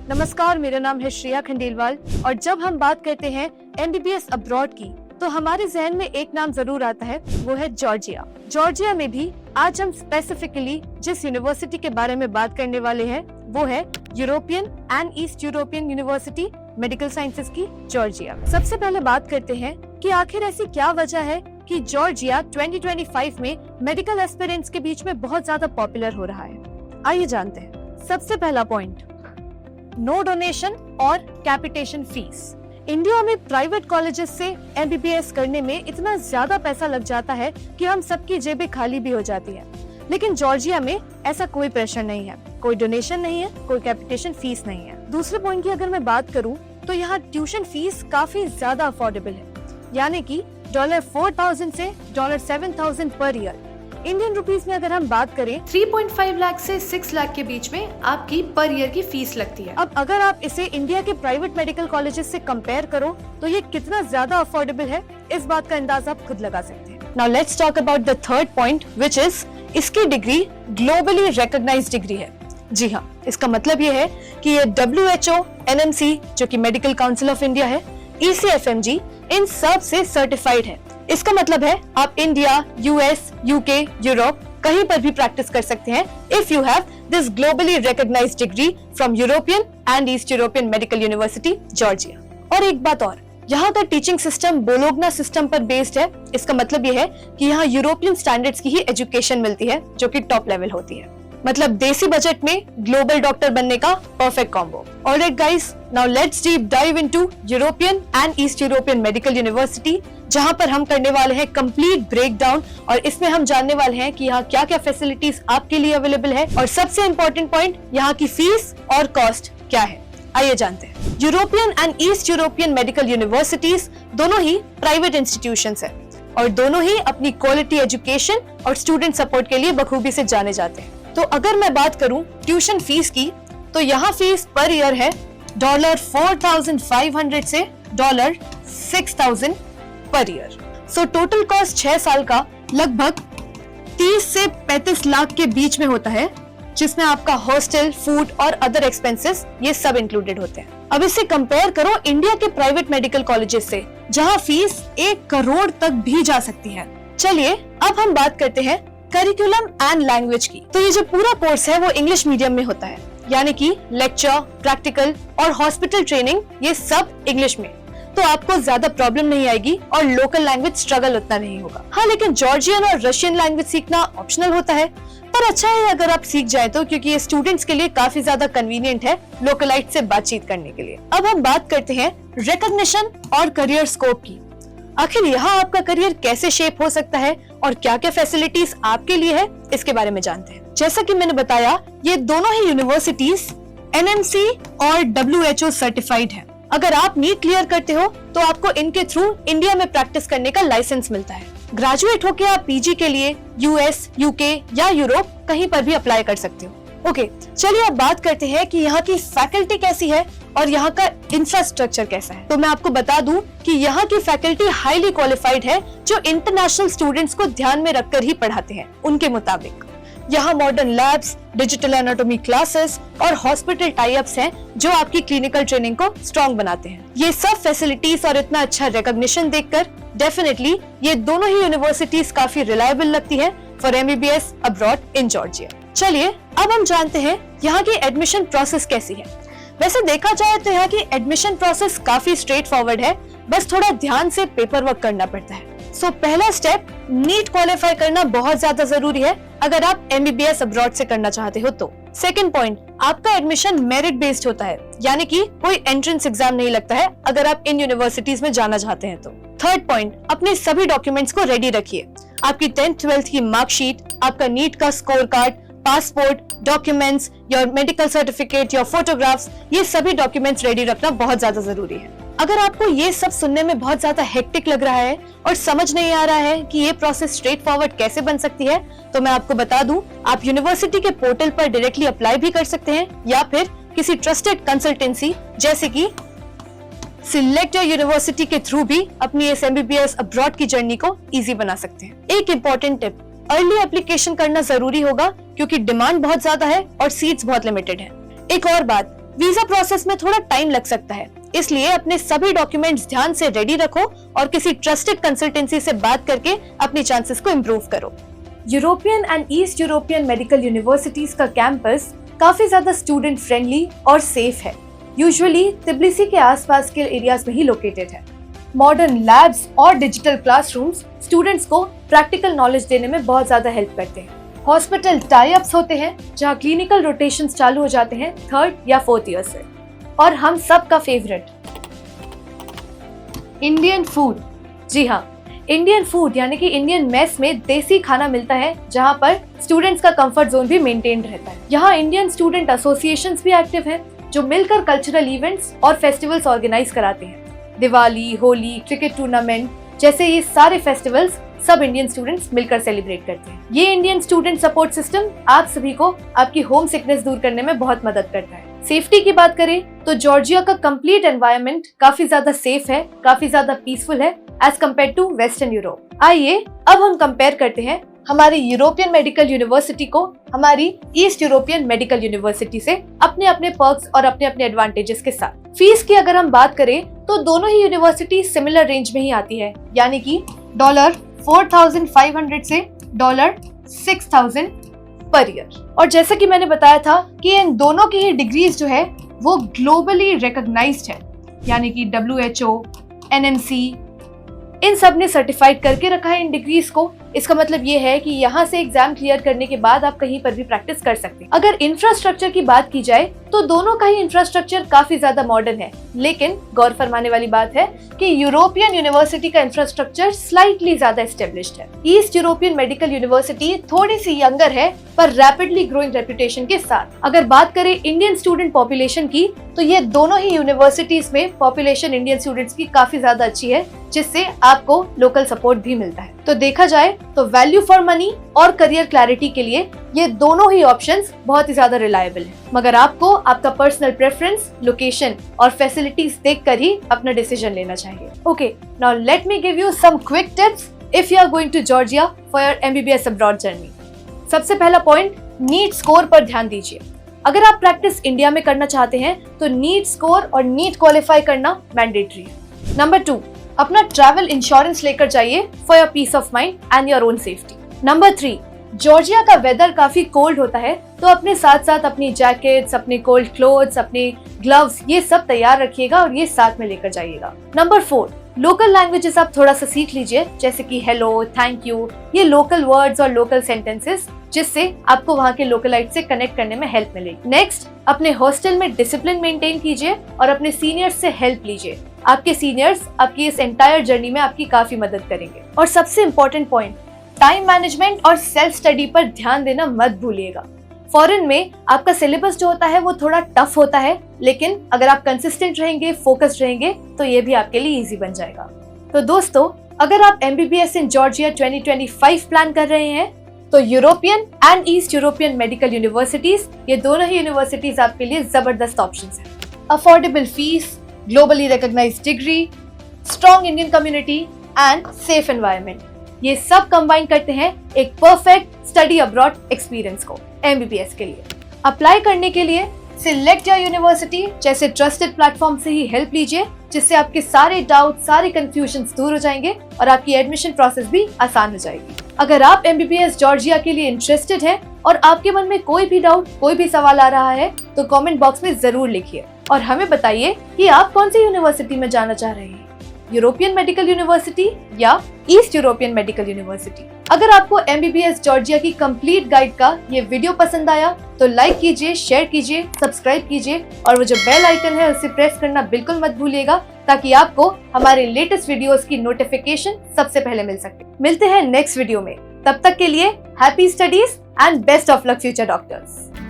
नमस्कार, मेरा नाम है 𝗬𝗲𝗃𝗃 और जब हम बात करते हैं MBBS अब्रॉड की तो हमारे जहन में एक नाम जरूर आता है, वो है जॉर्जिया। जॉर्जिया में भी आज हम स्पेसिफिकली जिस यूनिवर्सिटी के बारे में बात करने वाले हैं वो है European and East European university medical sciences की जॉर्जिया। सबसे पहले बात करते हैं कि आखिर ऐसी क्या वजह है कि जॉर्जिया 2025 में मेडिकल एस्पिरेंट्स के बीच में बहुत ज्यादा पॉपुलर हो रहा है। आइए जानते हैं। सबसे पहला पॉइंट, नो डोनेशन और कैपिटेशन फीस। इंडिया में प्राइवेट कॉलेजेस से MBBS करने में इतना ज्यादा पैसा लग जाता है कि हम सबकी जेबें खाली भी हो जाती है, लेकिन जॉर्जिया में ऐसा कोई प्रेशर नहीं है, कोई डोनेशन नहीं है, कोई कैपिटेशन फीस नहीं है। दूसरे पॉइंट की अगर मैं बात करूं तो यहाँ ट्यूशन फीस काफी ज्यादा अफोर्डेबल है, यानी कि $4,000 से $7,000 पर ईयर। इंडियन रुपीस में अगर हम बात करें 3.5 लाख से 6 लाख के बीच में आपकी पर ईयर की फीस लगती है। अब अगर आप इसे इंडिया के प्राइवेट मेडिकल कॉलेजेस से कंपेयर करो तो ये कितना ज्यादा अफोर्डेबल है, इस बात का अंदाजा आप खुद लगा सकते हैं। Now let's talk about the third point, which is इसकी डिग्री ग्लोबली रिकॉग्नाइज्ड डिग्री है। जी हाँ, इसका मतलब ये है कि ये WHO, NMC जो कि मेडिकल काउंसिल ऑफ इंडिया है, ECFMG इन सब से सर्टिफाइड है। इसका मतलब है आप इंडिया, US, UK, यूरोप कहीं पर भी प्रैक्टिस कर सकते हैं if you have this globally recognised degree from European and East European medical university Georgia. और एक बात और, यहाँ का टीचिंग सिस्टम बोलोग्ना सिस्टम पर बेस्ड है। इसका मतलब ये है कि यहाँ यूरोपियन स्टैंडर्ड्स की ही एजुकेशन मिलती है जो कि टॉप लेवल होती है, मतलब देसी बजट में ग्लोबल डॉक्टर बनने का perfect combo. Alright guys, now let's deep dive into European and East European medical university, जहां पर हम करने वाले हैं कंप्लीट ब्रेकडाउन और इसमें हम जानने वाले हैं कि यहाँ क्या क्या फैसिलिटीज आपके लिए अवेलेबल है और सबसे इम्पोर्टेंट पॉइंट, यहाँ की फीस और कॉस्ट क्या है। आइए जानते हैं। European and East European medical universities दोनों ही प्राइवेट इंस्टीट्यूशंस है और दोनों ही अपनी क्वालिटी एजुकेशन और स्टूडेंट सपोर्ट के लिए बखूबी से जाने जाते हैं। तो अगर मैं बात करूं ट्यूशन फीस की तो यहाँ फीस पर ईयर है $4,500 से $6,000 per year. So total cost 6 साल का लगभग 30 से 35 लाख के बीच में होता है, जिसमें आपका हॉस्टल, फूड और अदर एक्सपेंसेस ये सब इंक्लूडेड होते हैं। अब इसे कंपेयर करो इंडिया के प्राइवेट मेडिकल कॉलेजेस से, जहां फीस 1 करोड़ तक भी जा सकती है। चलिए अब हम बात करते हैं करिकुलम एंड लैंग्वेज की। तो ये जो पूरा कोर्स है वो इंग्लिश मीडियम में होता है, यानी कि लेक्चर, प्रैक्टिकल और हॉस्पिटल ट्रेनिंग ये सब इंग्लिश में, तो आपको ज्यादा प्रॉब्लम नहीं आएगी और लोकल लैंग्वेज स्ट्रगल उतना नहीं होगा। हाँ, लेकिन जॉर्जियन और रशियन लैंग्वेज सीखना ऑप्शनल होता है, पर अच्छा है अगर आप सीख जाए तो, क्योंकि ये स्टूडेंट्स के लिए काफी ज्यादा कन्वीनियंट है लोकलाइट से बातचीत करने के लिए। अब हम बात करते हैं रिकॉग्निशन और करियर स्कोप की। आखिर यहाँ आपका करियर कैसे शेप हो सकता है और क्या क्या फैसिलिटीज आपके लिए है, इसके बारे में जानते हैं। जैसा कि मैंने बताया, ये दोनों ही यूनिवर्सिटीज NMC और WHO सर्टिफाइड है। अगर आप नीट क्लियर करते हो तो आपको इनके थ्रू इंडिया में प्रैक्टिस करने का लाइसेंस मिलता है। ग्रेजुएट होके आप PG के लिए US, UK या यूरोप कहीं पर भी अप्लाई कर सकते हो। ओके, चलिए अब बात करते हैं कि यहाँ की फैकल्टी कैसी है और यहाँ का इंफ्रास्ट्रक्चर कैसा है। तो मैं आपको बता दूं कि यहाँ की फैकल्टी हाईली क्वालिफाइड है, जो इंटरनेशनल स्टूडेंट्स को ध्यान में रखकर ही पढ़ाते हैं उनके मुताबिक। यहाँ modern labs, digital anatomy classes और हॉस्पिटल टाई अप्स हैं जो आपकी क्लिनिकल ट्रेनिंग को स्ट्रॉन्ग बनाते हैं। ये सब फैसिलिटीज और इतना अच्छा रिकॉग्निशन देखकर डेफिनेटली ये दोनों ही यूनिवर्सिटीज काफी रिलायबल लगती है for MBBS abroad in Georgia. चलिए अब हम जानते हैं यहाँ की एडमिशन प्रोसेस कैसी है। वैसे देखा जाए तो यहाँ की एडमिशन प्रोसेस काफी स्ट्रेट फॉरवर्ड है, बस थोड़ा ध्यान से पेपर वर्क करना पड़ता है। सो पहला स्टेप, नीट क्वालिफाई करना बहुत ज्यादा जरूरी है अगर आप MBBS अब्रॉड से करना चाहते हो तो। सेकंड पॉइंट, आपका एडमिशन मेरिट बेस्ड होता है, यानी कि कोई एंट्रेंस एग्जाम नहीं लगता है अगर आप इन यूनिवर्सिटीज में जाना चाहते हैं तो। थर्ड पॉइंट, अपने सभी डॉक्यूमेंट्स को रेडी रखिए। आपकी 10th 12th की मार्कशीट, आपका नीट का score card, passport, documents, your medical certificate, your photographs, ये सभी डॉक्यूमेंट्स रेडी रखना बहुत ज्यादा जरूरी है। अगर आपको ये सब सुनने में बहुत ज्यादा हेक्टिक लग रहा है और समझ नहीं आ रहा है कि ये प्रोसेस स्ट्रेट फॉरवर्ड कैसे बन सकती है, तो मैं आपको बता दूं, आप यूनिवर्सिटी के पोर्टल पर डायरेक्टली अप्लाई भी कर सकते हैं या फिर किसी ट्रस्टेड कंसल्टेंसी जैसे कि सेलेक्टयोरयूनिवर्सिटी के थ्रू भी अपनी इस MBBS अब्रॉड की जर्नी को इजी बना सकते हैं। एक इम्पोर्टेंट टिप, अर्ली एप्लीकेशन करना जरूरी होगा क्योंकि डिमांड बहुत ज्यादा है और सीट्स बहुत लिमिटेड है। एक और बात, वीजा प्रोसेस में थोड़ा टाइम लग सकता है, इसलिए अपने सभी डॉक्यूमेंट्स ध्यान से रेडी रखो और किसी ट्रस्टेड कंसल्टेंसी से बात करके अपनी चांसेस को इम्प्रूव करो। European and East European medical universities का कैंपस काफी ज्यादा स्टूडेंट फ्रेंडली और सेफ है। यूजुअली टिब्लिसी के आसपास के एरियाज में ही लोकेटेड है। मॉडर्न लैब्स और डिजिटल क्लासरूम्स स्टूडेंट्स को प्रैक्टिकल नॉलेज देने में बहुत ज्यादा हेल्प करते हैं। हॉस्पिटल टाई अप्स होते हैं जहां क्लिनिकल रोटेशंस चालू हो जाते हैं 3rd या 4th ईयर से। और हम सब का फेवरेट इंडियन फूड। जी हाँ, इंडियन फूड यानी कि इंडियन मेस में देसी खाना मिलता है जहां पर स्टूडेंट्स का कंफर्ट जोन भी मेंटेन रहता है। यहाँ इंडियन स्टूडेंट एसोसिएशंस भी एक्टिव हैं जो मिलकर कल्चरल इवेंट्स और फेस्टिवल्स ऑर्गेनाइज कराते हैं। दिवाली, होली, क्रिकेट टूर्नामेंट जैसे ये सारे फेस्टिवल्स सब इंडियन स्टूडेंट्स मिलकर सेलिब्रेट करते हैं। ये इंडियन स्टूडेंट सपोर्ट सिस्टम आप सभी को आपकी होम सिकनेस दूर करने में बहुत मदद करता है। सेफ्टी की बात करें तो जॉर्जिया का कंप्लीट एनवायरनमेंट काफी ज्यादा सेफ है, काफी ज्यादा पीसफुल है as compare to western Europe. आइए अब हम कंपेयर करते हैं हमारी यूरोपियन मेडिकल यूनिवर्सिटी को हमारी ईस्ट यूरोपियन मेडिकल यूनिवर्सिटी से अपने अपने पर्क्स और अपने अपने एडवांटेजेस के साथ। फीस की अगर हम बात करें तो दोनों ही यूनिवर्सिटी सिमिलर रेंज में ही आती है, यानी कि $4,500 से $6,000 पर ईयर। और जैसा कि मैंने बताया था कि इन दोनों की ही डिग्रीज जो है वो ग्लोबली रिकॉग्नाइज्ड है, यानी कि WHO, NMC इन सब ने सर्टिफाइड करके रखा है इन डिग्रीज को। इसका मतलब ये है कि यहाँ से एग्जाम क्लियर करने के बाद आप कहीं पर भी प्रैक्टिस कर सकते हैं। अगर इंफ्रास्ट्रक्चर की बात की जाए तो दोनों का ही इंफ्रास्ट्रक्चर काफी ज्यादा मॉडर्न है, लेकिन गौर फरमाने वाली बात है कि यूरोपियन यूनिवर्सिटी का इंफ्रास्ट्रक्चर स्लाइटली ज्यादा एस्टेब्लिश्ड है। ईस्ट यूरोपियन मेडिकल यूनिवर्सिटी थोड़ी सी यंगर है पर रैपिडली ग्रोइंग रेपुटेशन के साथ। अगर बात करें इंडियन स्टूडेंट पॉपुलेशन की तो ये दोनों ही यूनिवर्सिटीज में पॉपुलेशन इंडियन स्टूडेंट्स की काफी ज्यादा अच्छी है, जिससे आपको लोकल सपोर्ट भी मिलता है। तो देखा जाए तो वैल्यू फॉर मनी और करियर क्लैरिटी के लिए ये दोनों ही ऑप्शंस बहुत ही ज्यादा रिलायबल है, मगर आपको आपका पर्सनल प्रेफरेंस, लोकेशन और फैसिलिटीज देखकर ही अपना डिसीजन लेना चाहिए। Okay, now let me give you some quick tips if you are going to Georgia for your MBBS abroad journey. सबसे पहला पॉइंट, नीट स्कोर पर ध्यान दीजिए। अगर आप प्रैक्टिस इंडिया में करना चाहते हैं तो नीट स्कोर और नीट क्वालिफाई करना मैंडेटरी है। नंबर 2, अपना ट्रैवल इंश्योरेंस लेकर जाइए for your peace of mind and your own safety. Number 3, Georgia का वेदर काफी कोल्ड होता है, तो अपने साथ साथ अपनी जैकेट्स, अपने कोल्ड क्लोथ्स, अपने ग्लव्स ये सब तैयार रखिएगा और ये साथ में लेकर जाइएगा। नंबर 4, लोकल लैंग्वेजेस आप थोड़ा सा सीख लीजिए, जैसे कि हेलो, थैंक यू, ये लोकल वर्ड्स और लोकल सेंटेंसेस, जिससे आपको वहाँ के लोकलाइट से कनेक्ट करने में हेल्प मिलेगी। नेक्स्ट, अपने हॉस्टल में डिसिप्लिन मेंटेन कीजिए और अपने सीनियर्स से हेल्प लीजिए। आपके सीनियर्स आपकी इस एंटायर जर्नी में आपकी काफी मदद करेंगे। और सबसे इम्पोर्टेंट पॉइंट, टाइम मैनेजमेंट और सेल्फ स्टडी पर ध्यान देना मत भूलिएगा। फॉरेन में आपका सिलेबस जो होता है वो थोड़ा टफ होता है, लेकिन अगर आप कंसिस्टेंट रहेंगे, फोकस्ड रहेंगे तो ये भी आपके लिए इजी बन जाएगा। तो दोस्तों, अगर आप MBBS इन जॉर्जिया 2025 प्लान कर रहे हैं तो European and East European medical universities, ये दोनों ही यूनिवर्सिटीज आपके लिए जबरदस्त ऑप्शंस हैं। Affordable fees, globally recognised degree, strong Indian community and safe environment, ये सब कंबाइन करते हैं एक परफेक्ट स्टडी अब्रॉड एक्सपीरियंस को MBBS के लिए। अप्लाई करने के लिए सिलेक्ट योर यूनिवर्सिटी जैसे ट्रस्टेड प्लेटफॉर्म से ही हेल्प लीजिए, जिससे आपके सारे डाउट, सारे कंफ्यूजन्स दूर हो जाएंगे और आपकी एडमिशन प्रोसेस भी आसान हो जाएगी। अगर आप MBBS जॉर्जिया के लिए इंटरेस्टेड हैं और आपके मन में कोई भी डाउट, कोई भी सवाल आ रहा है तो कमेंट बॉक्स में जरूर लिखिए और हमें बताइए कि आप कौन सी यूनिवर्सिटी में जाना चाह रहे हैं, यूरोपियन मेडिकल यूनिवर्सिटी या ईस्ट यूरोपियन मेडिकल यूनिवर्सिटी। अगर आपको MBBS जॉर्जिया की कंप्लीट गाइड का ये वीडियो पसंद आया तो लाइक कीजिए, शेयर कीजिए, सब्सक्राइब कीजिए और वो जो बेल आइकन है उसे प्रेस करना बिल्कुल मत भूलिएगा, ताकि आपको हमारे लेटेस्ट वीडियोस की नोटिफिकेशन सबसे पहले मिल सके। मिलते हैं नेक्स्ट वीडियो में, तब तक के लिए happy studies and best of luck future doctors.